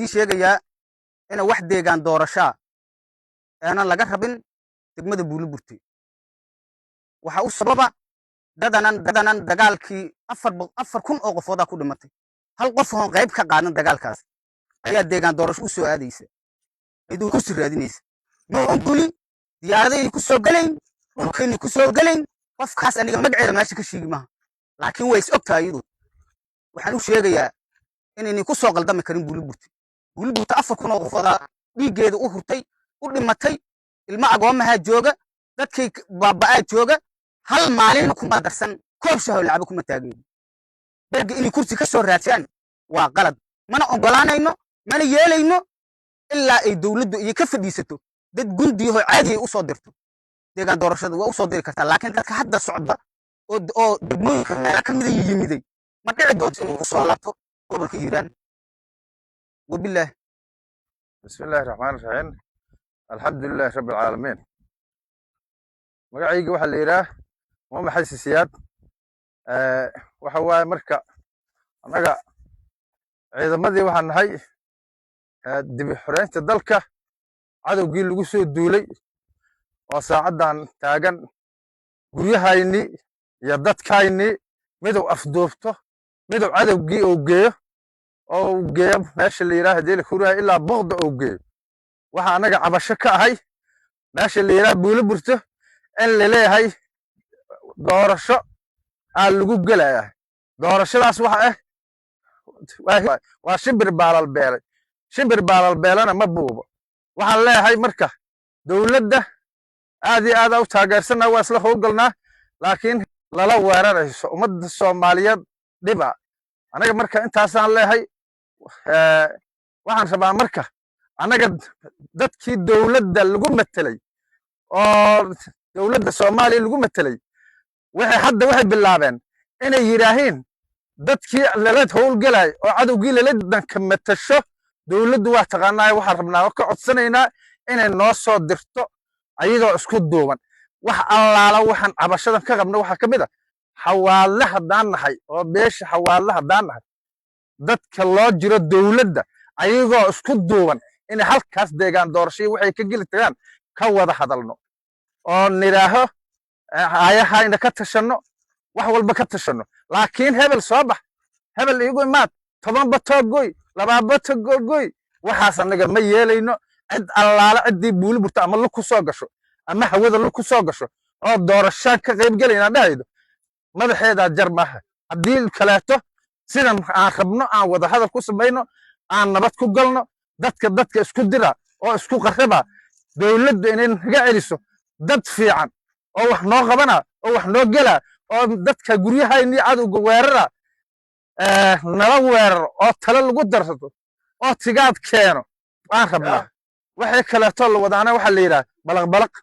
idin sheegayaa in wax deegaan doorashaa aanan laga rabin degmada Buuliburti waxa uu sababa dadanan dagaalkii 4,000 oo qofooda ku dhimatay hal qof oo qayb ka qaadan dagaalkaas ayaa deegaan doorasho u soo aadaysa iduu ku siraadinaysa ma oguli diyaaradayn ku soo galayn dhulkeen ku soo galayn qofkaas aniga magaceeda meesha ka sheegi maaha laakiin way is ogtahay iyadu waxaan u sheegayaa inay ku soo qaldami karin Buuliburti 4,000 oo qofooda dhiigeeda u hurtay u dhimatay ilma agoomaha jooga dadkay baabaa jooga hal maalin kuma darsan koob shahow lacag kuma taageen dadka inay kursi ka soo raadsan waa qalad mana ogolaanayno mana yeelayno ilaa ay dawladdu iyo ka fadhiisato dad gundiyo caadi u soo dirto deegaan doorashada waa u soo diri kartaa laakiin dadka hadda socda oo degmooyinka meelo ka mid yimiday ma dhici doonto inuu soo laabto gobolka Hiiraan wabillaah bismillaahi raxmaani raxiim alxamdulilaahi rabbil caalamiin magacayga waxa la yiraahdaa Muhammad Xasan Siyaad waxa waaye marka anaga ciidamadii waxaan nahay dib u xoreynta dalka cadowgii lagu soo duulay oo saacadan taagan guryahayni iyo dadkayni midow afduubto midow cadowgii oo geeyo meesha la yiraahdo deel kuraa ilaa boqdo oo geeyo waxa anaga cabasho ka ahay meesha la yiraahdo Buuliburti in la leeyahay doorasho aan lagu galayaa doorashadaas waxa waa shimbir baalal beelana ma buubo waxaan leeyahay marka dawladda aad iyo aad u taageersanaa waa isla howlgalnaa laakiin lala weerarayso ummadda Soomaaliyeed dhiba anaga marka intaasaan leeyahay waxaan rabaa marka anaga dadkii dawladda lagu metelay oo dawladda Soomaaliya lagu metelay waxay bilaabeen inay yiraahdeen dadkii lala howlgalay oo cadowgii lala danka metasho dawladdu waa taqaanaa waxa rabnaa ka codsanaynaa inay noo soo dirto ayadoo isku duuban wax allaala waxaan cabashadan ka qabno waxa kamid ah xawaale hadaan nahay oo beesha xawaale hadaan nahay dadka loo jiro dawladda ayagoo isku duuban in halkaas deegaan doorasho waxay ka geli tagaan ka wada hadalno oo niraaho ayahayna ka tashano wax walba ka tashano laakiin hebel soo bax hebel igu imaad 10 bato goy 2 bato goy waxaas anaga ma yeelayno cid allaala cidii Buuliburti ama ku soo gasho ama hawada ku soo gasho oo doorasho ka qayb galayna dhahaydo madaxeeda jar maaha hadii kaleeto sidan aan rabno aan wada hadal ku sameeyno aan nabad ku galno dadka isku dira oo isku qarraba dawladdu inay naga celiso dad fiican oo wax noo qabana oo wax noo gala oo dadka guryahayni cadowga weerara nala weerar oo tala lagu darsato oo tigaad keeno aan rabnaa waxay kaleeto la wadaana waxa la yiraahdaa balaq